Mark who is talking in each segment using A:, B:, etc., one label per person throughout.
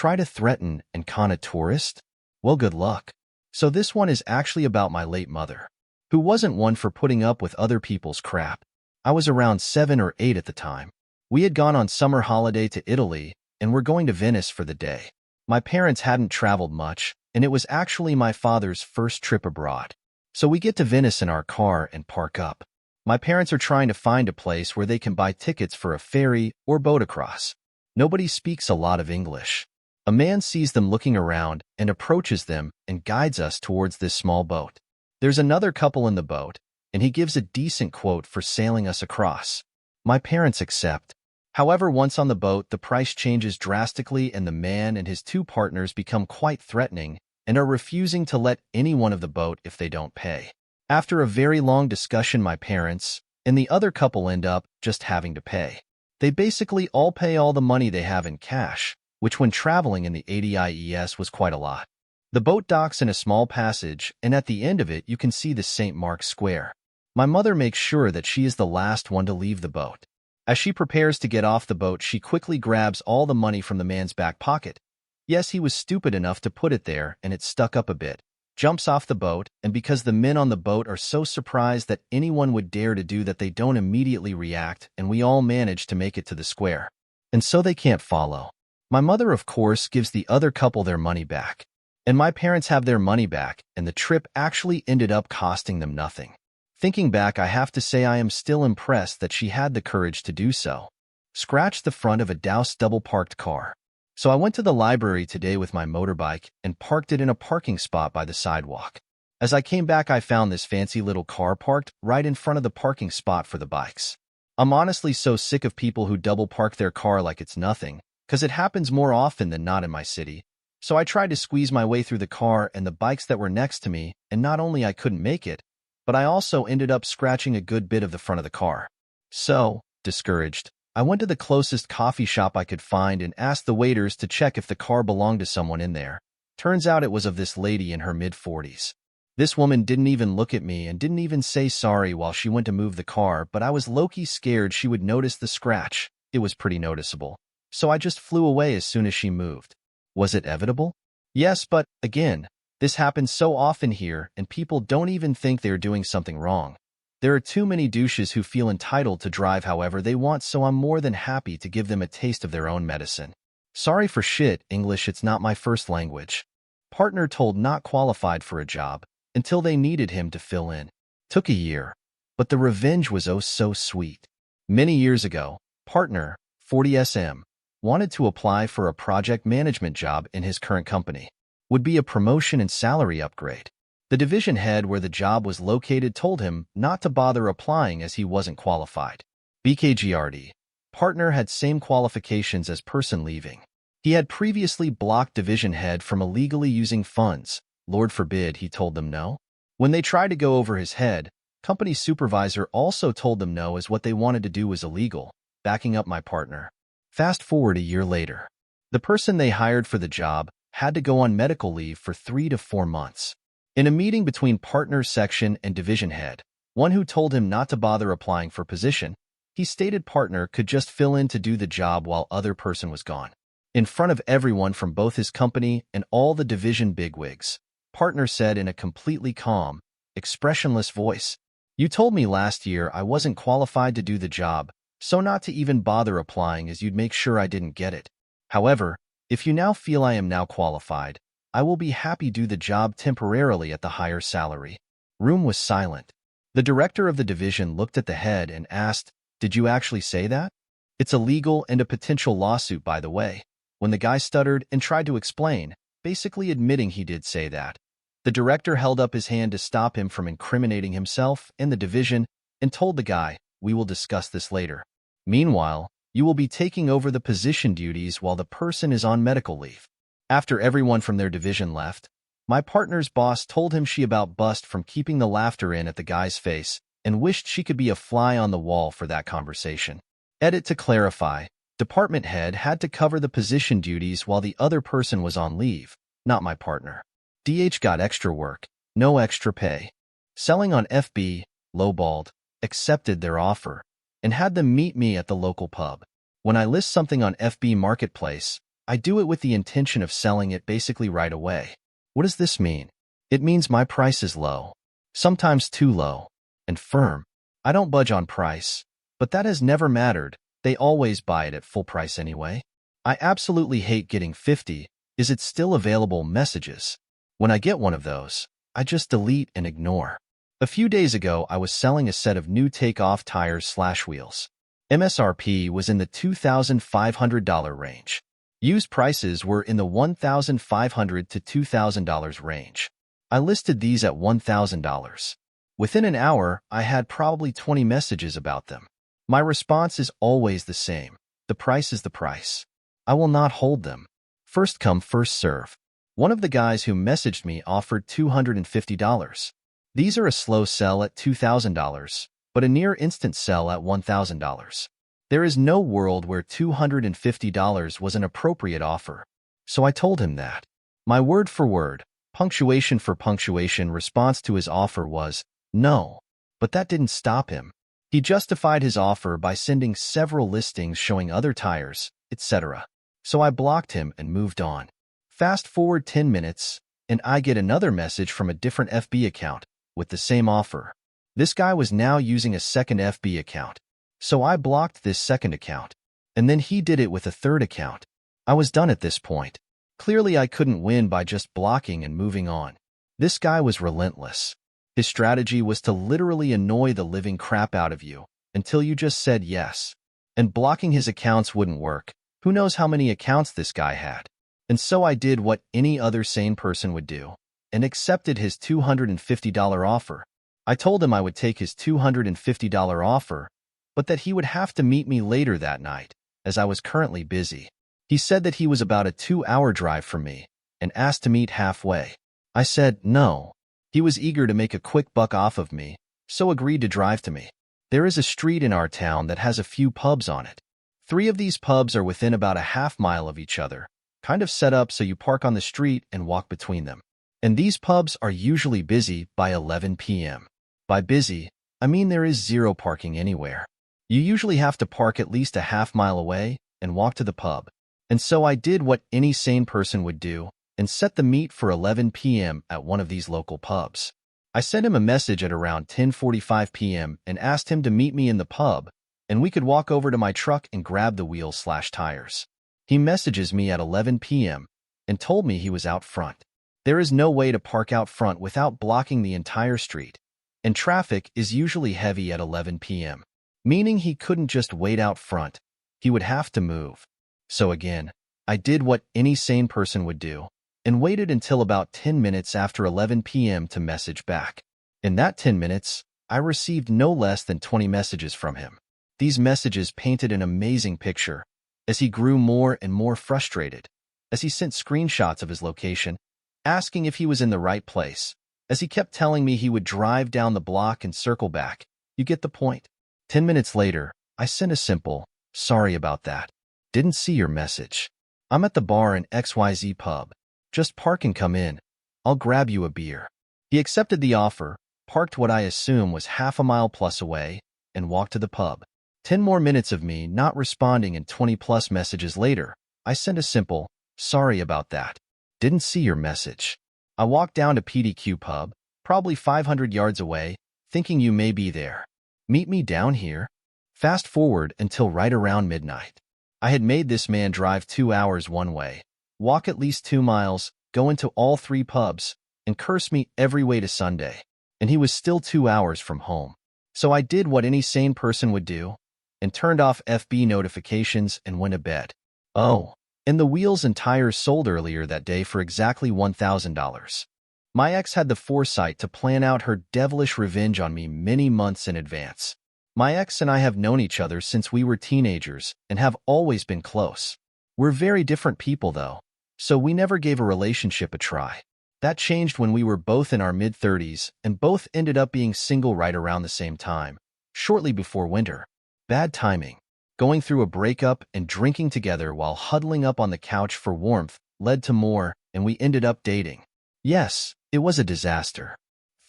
A: Try to threaten and con a tourist? Well, good luck. So this one is actually about my late mother, who wasn't one for putting up with other people's crap. I was around 7 or 8 at the time. We had gone on summer holiday to Italy and were going to Venice for the day. My parents hadn't traveled much, and it was actually my father's first trip abroad. So we get to Venice in our car and park up. My parents are trying to find a place where they can buy tickets for a ferry or boat across. Nobody speaks a lot of English. A man sees them looking around and approaches them and guides us towards this small boat. There's another couple in the boat, and he gives a decent quote for sailing us across. My parents accept. However, once on the boat, the price changes drastically and the man and his 2 partners become quite threatening and are refusing to let anyone of the boat if they don't pay. After a very long discussion, my parents and the other couple end up just having to pay. They basically all pay all the money they have in cash, which when traveling in the ADIES was quite a lot. The boat docks in a small passage, and at the end of it you can see the St. Mark's Square. My mother makes sure that she is the last one to leave the boat. As she prepares to get off the boat, she quickly grabs all the money from the man's back pocket. Yes, he was stupid enough to put it there, and it stuck up a bit. Jumps off the boat, and because the men on the boat are so surprised that anyone would dare to do that, they don't immediately react, and we all manage to make it to the square. And so they can't follow. My mother, of course, gives the other couple their money back. And my parents have their money back, and the trip actually ended up costing them nothing. Thinking back, I have to say I am still impressed that she had the courage to do so. Scratched the front of a douce double-parked car. So I went to the library today with my motorbike and parked it in a parking spot by the sidewalk. As I came back, I found this fancy little car parked right in front of the parking spot for the bikes. I'm honestly so sick of people who double park their car like it's nothing, because it happens more often than not in my city. So I tried to squeeze my way through the car and the bikes that were next to me, and not only I couldn't make it, but I also ended up scratching a good bit of the front of the car. So, discouraged, I went to the closest coffee shop I could find and asked the waiters to check if the car belonged to someone in there. Turns out it was of this lady in her mid-40s. This woman didn't even look at me and didn't even say sorry while she went to move the car, but I was low-key scared she would notice the scratch. It was pretty noticeable. So I just flew away as soon as she moved. Was it inevitable? Yes, but, again, this happens so often here, and people don't even think they're doing something wrong. There are too many douches who feel entitled to drive however they want, so I'm more than happy to give them a taste of their own medicine. Sorry for shit, English, it's not my first language. Partner told not qualified for a job, until they needed him to fill in. Took a year, but the revenge was oh so sweet. Many years ago, partner, 40SM, wanted to apply for a project management job in his current company. Would be a promotion and salary upgrade. The division head where the job was located told him not to bother applying as he wasn't qualified. BKGRD. Partner had same qualifications as person leaving. He had previously blocked division head from illegally using funds. Lord forbid he told them no. When they tried to go over his head, company supervisor also told them no as what they wanted to do was illegal, backing up my partner. Fast forward a year later. The person they hired for the job had to go on medical leave for 3 to 4 months. In a meeting between partner section and division head, one who told him not to bother applying for position, he stated partner could just fill in to do the job while other person was gone. In front of everyone from both his company and all the division bigwigs, partner said in a completely calm, expressionless voice, "You told me last year I wasn't qualified to do the job, so not to even bother applying as you'd make sure I didn't get it. However, if you now feel I am now qualified, I will be happy do the job temporarily at the higher salary." Room was silent. The director of the division looked at the head and asked, "Did you actually say that?" "It's illegal and a potential lawsuit, by the way." When the guy stuttered and tried to explain, basically admitting he did say that, the director held up his hand to stop him from incriminating himself and the division and told the guy, "We will discuss this later. Meanwhile, you will be taking over the position duties while the person is on medical leave." After everyone from their division left, my partner's boss told him she about bust from keeping the laughter in at the guy's face and wished she could be a fly on the wall for that conversation. Edit to clarify, department head had to cover the position duties while the other person was on leave, not my partner. DH got extra work, no extra pay. Selling on FB, lowballed, accepted their offer, and had them meet me at the local pub. When I list something on FB Marketplace, I do it with the intention of selling it basically right away. What does this mean? It means my price is low, sometimes too low, and firm. I don't budge on price, but that has never mattered. They always buy it at full price anyway. I absolutely hate getting 50, "Is it still available?" messages. When I get one of those, I just delete and ignore. A few days ago, I was selling a set of new take-off tires/wheels. MSRP was in the $2,500 range. Used prices were in the $1,500 to $2,000 range. I listed these at $1,000. Within an hour, I had probably 20 messages about them. My response is always the same. The price is the price. I will not hold them. First come, first serve. One of the guys who messaged me offered $250. These are a slow sell at $2,000, but a near instant sell at $1,000. There is no world where $250 was an appropriate offer. So I told him that. My word for word, punctuation for punctuation response to his offer was, "No." But that didn't stop him. He justified his offer by sending several listings showing other tires, etc. So I blocked him and moved on. Fast forward 10 minutes, and I get another message from a different FB account with the same offer. This guy was now using a second FB account. So I blocked this second account. And then he did it with a third account. I was done at this point. Clearly I couldn't win by just blocking and moving on. This guy was relentless. His strategy was to literally annoy the living crap out of you until you just said yes. And blocking his accounts wouldn't work. Who knows how many accounts this guy had. And so I did what any other sane person would do and accepted his $250 offer. I told him I would take his $250 offer, but that he would have to meet me later that night, as I was currently busy. He said that he was about a 2-hour drive from me and asked to meet halfway. I said no. He was eager to make a quick buck off of me, so agreed to drive to me. There is a street in our town that has a few pubs on it. 3 of these pubs are within about a half-mile of each other, kind of set up so you park on the street and walk between them. And these pubs are usually busy by 11 p.m. By busy, I mean there is zero parking anywhere. You usually have to park at least a half-mile away and walk to the pub. And so I did what any sane person would do and set the meet for 11 p.m. at one of these local pubs. I sent him a message at around 10:45 p.m. and asked him to meet me in the pub, and we could walk over to my truck and grab the wheels/tires. He messages me at 11 p.m. and told me he was out front. There is no way to park out front without blocking the entire street, and traffic is usually heavy at 11 p.m., meaning he couldn't just wait out front. He would have to move. So again, I did what any sane person would do and waited until about 10 minutes after 11 p.m. to message back. In that 10 minutes, I received no less than 20 messages from him. These messages painted an amazing picture as he grew more and more frustrated, as he sent screenshots of his location, asking if he was in the right place, as he kept telling me he would drive down the block and circle back. You get the point. 10 minutes later, I sent a simple, "Sorry about that. Didn't see your message. I'm at the bar in XYZ pub. Just park and come in. I'll grab you a beer." He accepted the offer, parked what I assume was half a mile plus away, and walked to the pub. 10 more minutes of me not responding and 20-plus messages later, I sent a simple, "Sorry about that. Didn't see your message." I walked down to PDQ pub, probably 500 yards away, thinking you may be there. Meet me down here? Fast forward until right around midnight. I had made this man drive 2 hours one way, walk at least 2 miles, go into all 3 pubs, and curse me every way to Sunday. And he was still 2 hours from home. So I did what any sane person would do, and turned off FB notifications and went to bed. Oh, and the wheels and tires sold earlier that day for exactly $1,000. My ex had the foresight to plan out her devilish revenge on me many months in advance. My ex and I have known each other since we were teenagers and have always been close. We're very different people, though, so we never gave a relationship a try. That changed when we were both in our mid-30s and both ended up being single right around the same time, shortly before winter. Bad timing. Going through a breakup and drinking together while huddling up on the couch for warmth led to more, and we ended up dating. Yes, it was a disaster.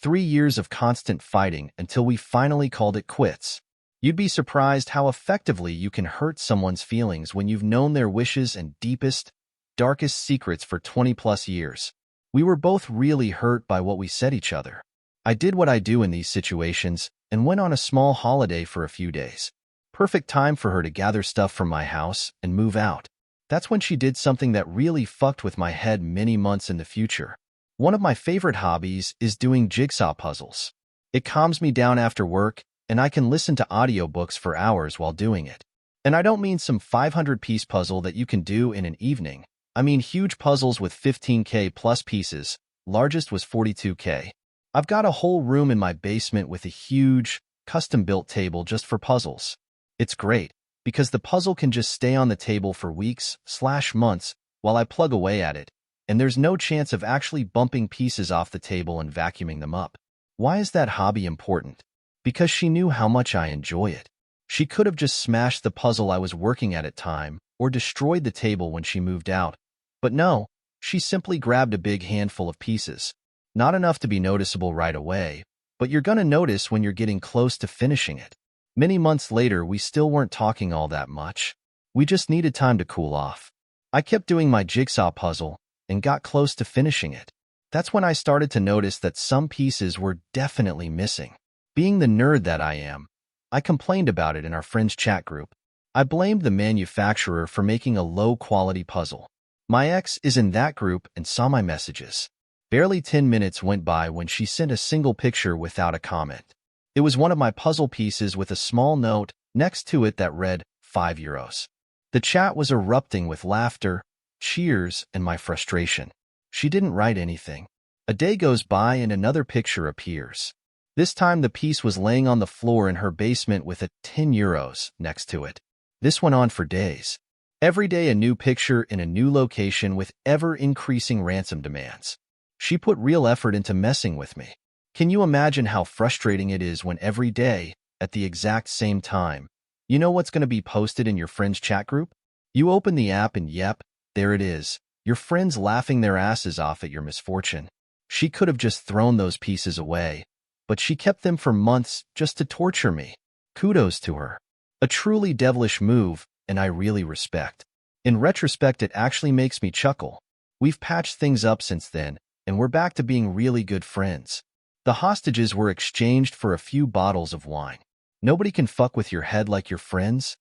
A: 3 years of constant fighting until we finally called it quits. You'd be surprised how effectively you can hurt someone's feelings when you've known their wishes and deepest, darkest secrets for 20 plus years. We were both really hurt by what we said each other. I did what I do in these situations and went on a small holiday for a few days. Perfect time for her to gather stuff from my house and move out. That's when she did something that really fucked with my head many months in the future. One of my favorite hobbies is doing jigsaw puzzles. It calms me down after work, and I can listen to audiobooks for hours while doing it. And I don't mean some 500-piece puzzle that you can do in an evening. I mean huge puzzles with 15K plus pieces. Largest was 42K. I've got a whole room in my basement with a huge, custom-built table just for puzzles. It's great, because the puzzle can just stay on the table for weeks/months while I plug away at it, and there's no chance of actually bumping pieces off the table and vacuuming them up. Why is that hobby important? Because she knew how much I enjoy it. She could have just smashed the puzzle I was working at time, or destroyed the table when she moved out. But no, she simply grabbed a big handful of pieces. Not enough to be noticeable right away, but you're gonna notice when you're getting close to finishing it. Many months later, we still weren't talking all that much. We just needed time to cool off. I kept doing my jigsaw puzzle and got close to finishing it. That's when I started to notice that some pieces were definitely missing. Being the nerd that I am, I complained about it in our friends chat group. I blamed the manufacturer for making a low-quality puzzle. My ex is in that group and saw my messages. Barely 10 minutes went by when she sent a single picture without a comment. It was one of my puzzle pieces with a small note next to it that read, €5. The chat was erupting with laughter, cheers, and my frustration. She didn't write anything. A day goes by and another picture appears. This time the piece was laying on the floor in her basement with a €10 next to it. This went on for days. Every day a new picture in a new location with ever-increasing ransom demands. She put real effort into messing with me. Can you imagine how frustrating it is when every day, at the exact same time, you know what's going to be posted in your friend's chat group? You open the app and yep, there it is. Your friends laughing their asses off at your misfortune. She could have just thrown those pieces away, but she kept them for months just to torture me. Kudos to her. A truly devilish move, and I really respect. In retrospect, it actually makes me chuckle. We've patched things up since then, and we're back to being really good friends. The hostages were exchanged for a few bottles of wine. Nobody can fuck with your head like your friends.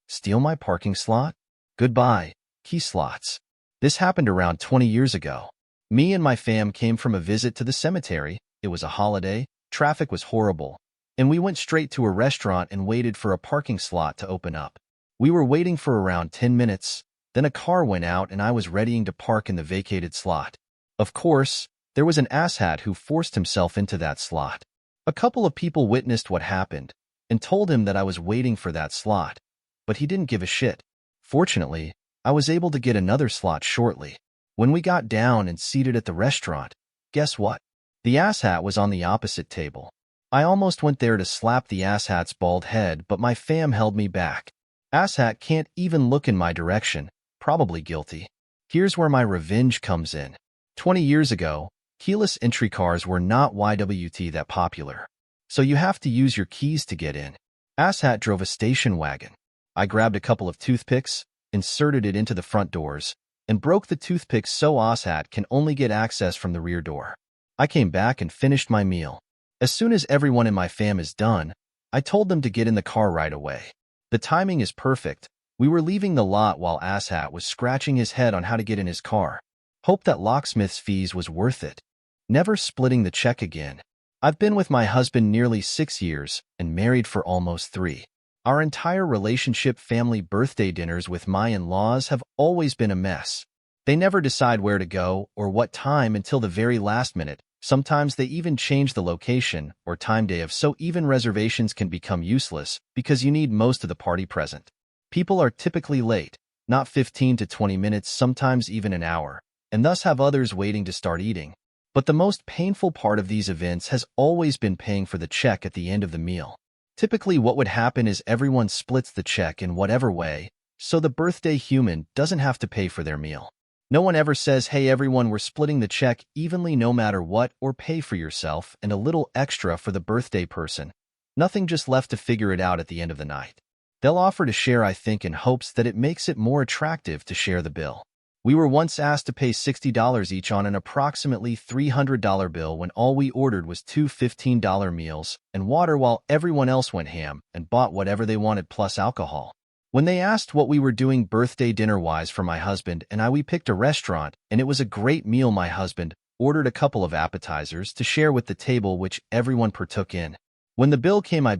A: Steal my parking slot? Goodbye, key slots. This happened around 20 years ago. Me and my fam came from a visit to the cemetery. It was a holiday, traffic was horrible, and we went straight to a restaurant and waited for a parking slot to open up. We were waiting for around 10 minutes, then a car went out and I was readying to park in the vacated slot. Of course, there was an asshat who forced himself into that slot. A couple of people witnessed what happened and told him that I was waiting for that slot, but he didn't give a shit. Fortunately, I was able to get another slot shortly. When we got down and seated at the restaurant, guess what? The asshat was on the opposite table. I almost went there to slap the asshat's bald head, but my fam held me back. Asshat can't even look in my direction, probably guilty. Here's where my revenge comes in. 20 years ago, keyless entry cars were not YWT that popular, so you have to use your keys to get in. Asshat drove a station wagon. I grabbed a couple of toothpicks, inserted it into the front doors, and broke the toothpicks so Asshat can only get access from the rear door. I came back and finished my meal. As soon as everyone in my fam is done, I told them to get in the car right away. The timing is perfect. We were leaving the lot while Asshat was scratching his head on how to get in his car. Hope that locksmith's fees was worth it. Never splitting the check again. I've been with my husband nearly 6 years and married for almost 3. Our entire relationship, family birthday dinners with my in-laws have always been a mess. They never decide where to go or what time until the very last minute. Sometimes they even change the location or time day of so even reservations can become useless because you need most of the party present. People are typically late, not 15 to 20 minutes, sometimes even an hour, and thus have others waiting to start eating. But the most painful part of these events has always been paying for the check at the end of the meal. Typically what would happen is everyone splits the check in whatever way, so the birthday human doesn't have to pay for their meal. No one ever says, hey everyone, we're splitting the check evenly no matter what, or pay for yourself and a little extra for the birthday person. Nothing, just left to figure it out at the end of the night. They'll offer to share, I think, in hopes that it makes it more attractive to share the bill. We were once asked to pay $60 each on an approximately $300 bill when all we ordered was two $15 meals and water while everyone else went ham and bought whatever they wanted plus alcohol. When they asked what we were doing birthday dinner-wise for my husband and I, we picked a restaurant, and it was a great meal. My husband ordered a couple of appetizers to share with the table, which everyone partook in. When the bill came, I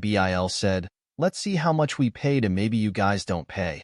A: said, "Let's see how much we paid and maybe you guys don't pay."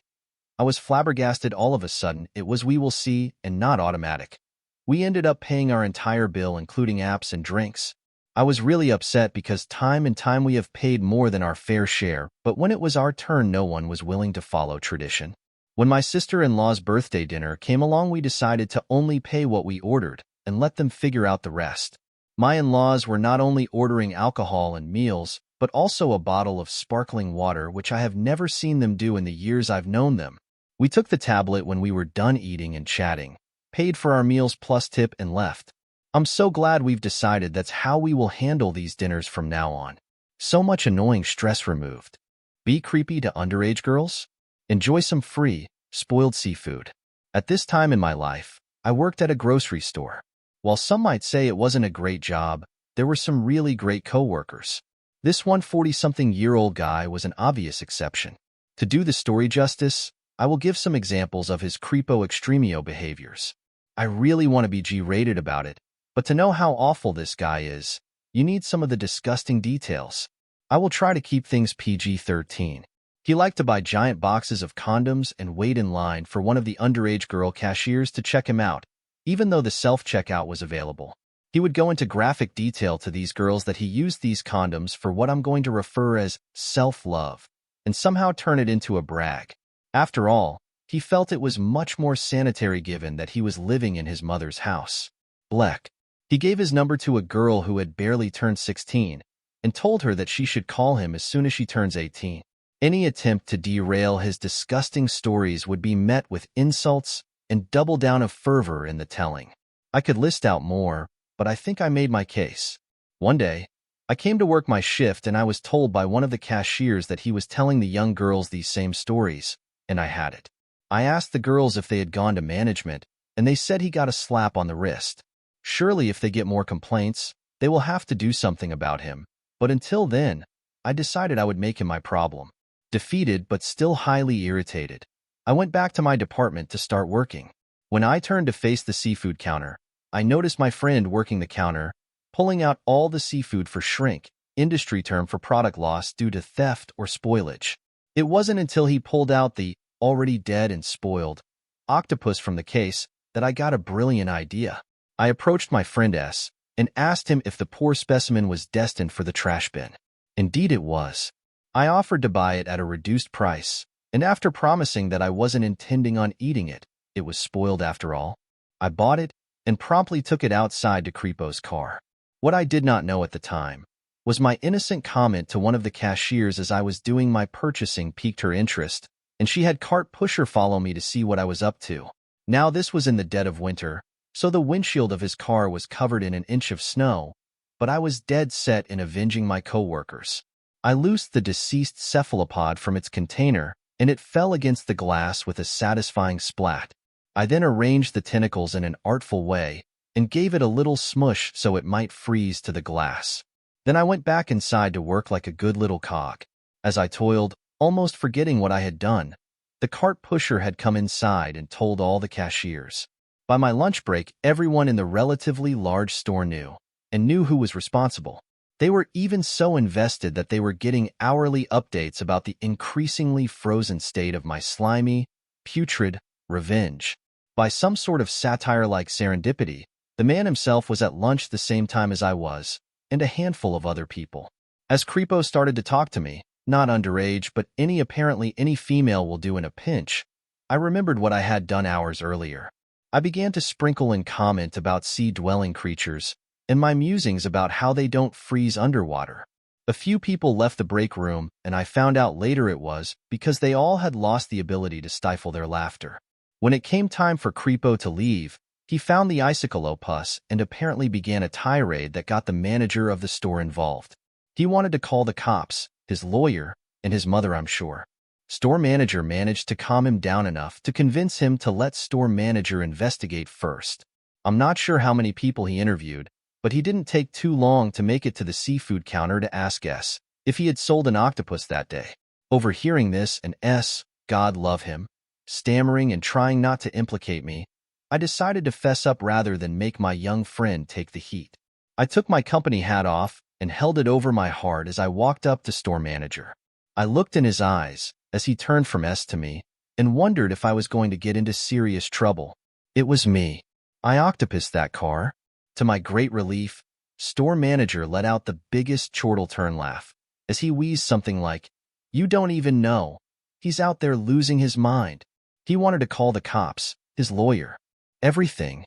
A: I was flabbergasted. All of a sudden, it was "we will see" and not automatic. We ended up paying our entire bill, including apps and drinks. I was really upset because time and time we have paid more than our fair share, but when it was our turn, no one was willing to follow tradition. When my sister-in-law's birthday dinner came along, we decided to only pay what we ordered and let them figure out the rest. My in-laws were not only ordering alcohol and meals, but also a bottle of sparkling water, which I have never seen them do in the years I've known them. We took the tablet when we were done eating and chatting, paid for our meals plus tip, and left. I'm so glad we've decided that's how we will handle these dinners from now on. So much annoying stress removed. Be creepy to underage girls? Enjoy some free, spoiled seafood. At this time in my life, I worked at a grocery store. While some might say it wasn't a great job, there were some really great coworkers. This 140-something-year-old guy was an obvious exception. To do the story justice, I will give some examples of his creepo extremio behaviors. I really want to be G-rated about it, but to know how awful this guy is, you need some of the disgusting details. I will try to keep things PG-13. He liked to buy giant boxes of condoms and wait in line for one of the underage girl cashiers to check him out, even though the self-checkout was available. He would go into graphic detail to these girls that he used these condoms for what I'm going to refer as self-love, and somehow turn it into a brag. After all, he felt it was much more sanitary given that he was living in his mother's house. Bleck. He gave his number to a girl who had barely turned 16 and told her that she should call him as soon as she turns 18. Any attempt to derail his disgusting stories would be met with insults and double down of fervor in the telling. I could list out more, but I think I made my case. One day, I came to work my shift and I was told by one of the cashiers that he was telling the young girls these same stories, and I had it. I asked the girls if they had gone to management, and they said he got a slap on the wrist. Surely if they get more complaints, they will have to do something about him. But until then, I decided I would make him my problem. Defeated but still highly irritated, I went back to my department to start working. When I turned to face the seafood counter, I noticed my friend working the counter, pulling out all the seafood for shrink, industry term for product loss due to theft or spoilage. It wasn't until he pulled out the already dead and spoiled octopus from the case that I got a brilliant idea. I approached my friend S and asked him if the poor specimen was destined for the trash bin. Indeed it was. I offered to buy it at a reduced price, and after promising that I wasn't intending on eating it, it was spoiled after all. I bought it and promptly took it outside to Creepo's car. What I did not know at the time was my innocent comment to one of the cashiers as I was doing my purchasing piqued her interest, and she had cart pusher follow me to see what I was up to. Now this was in the dead of winter, so the windshield of his car was covered in an inch of snow, but I was dead set in avenging my coworkers. I loosed the deceased cephalopod from its container, and it fell against the glass with a satisfying splat. I then arranged the tentacles in an artful way and gave it a little smush so it might freeze to the glass. Then I went back inside to work like a good little cog. As I toiled, almost forgetting what I had done, the cart pusher had come inside and told all the cashiers. By my lunch break, everyone in the relatively large store knew who was responsible. They were even so invested that they were getting hourly updates about the increasingly frozen state of my slimy, putrid revenge. By some sort of satire-like serendipity, the man himself was at lunch the same time as I was, and a handful of other people. As Creepo started to talk to me, not underage, but apparently any female will do in a pinch, I remembered what I had done hours earlier. I began to sprinkle and comment about sea-dwelling creatures, and my musings about how they don't freeze underwater. A few people left the break room, and I found out later it was because they all had lost the ability to stifle their laughter. When it came time for Creepo to leave, he found the icicleopus and apparently began a tirade that got the manager of the store involved. He wanted to call the cops, his lawyer, and his mother, I'm sure. Store manager managed to calm him down enough to convince him to let store manager investigate first. I'm not sure how many people he interviewed, but he didn't take too long to make it to the seafood counter to ask S if he had sold an octopus that day. Overhearing this, and S, God love him, stammering and trying not to implicate me, I decided to fess up rather than make my young friend take the heat. I took my company hat off and held it over my heart as I walked up to store manager. I looked in his eyes as he turned from S to me and wondered if I was going to get into serious trouble. It was me. I octopused that car. To my great relief, store manager let out the biggest chortle turn laugh as he wheezed something like, "You don't even know. He's out there losing his mind." He wanted to call the cops, his lawyer, everything.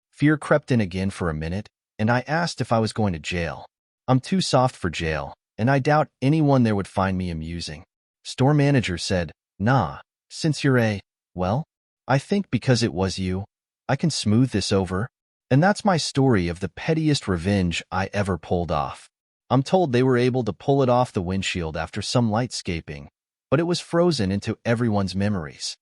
A: Fear crept in again for a minute, and I asked if I was going to jail. I'm too soft for jail, and I doubt anyone there would find me amusing. Store manager said, "Nah, since you're well, I think because it was you, I can smooth this over." And that's my story of the pettiest revenge I ever pulled off. I'm told they were able to pull it off the windshield after some lightscaping, but it was frozen into everyone's memories.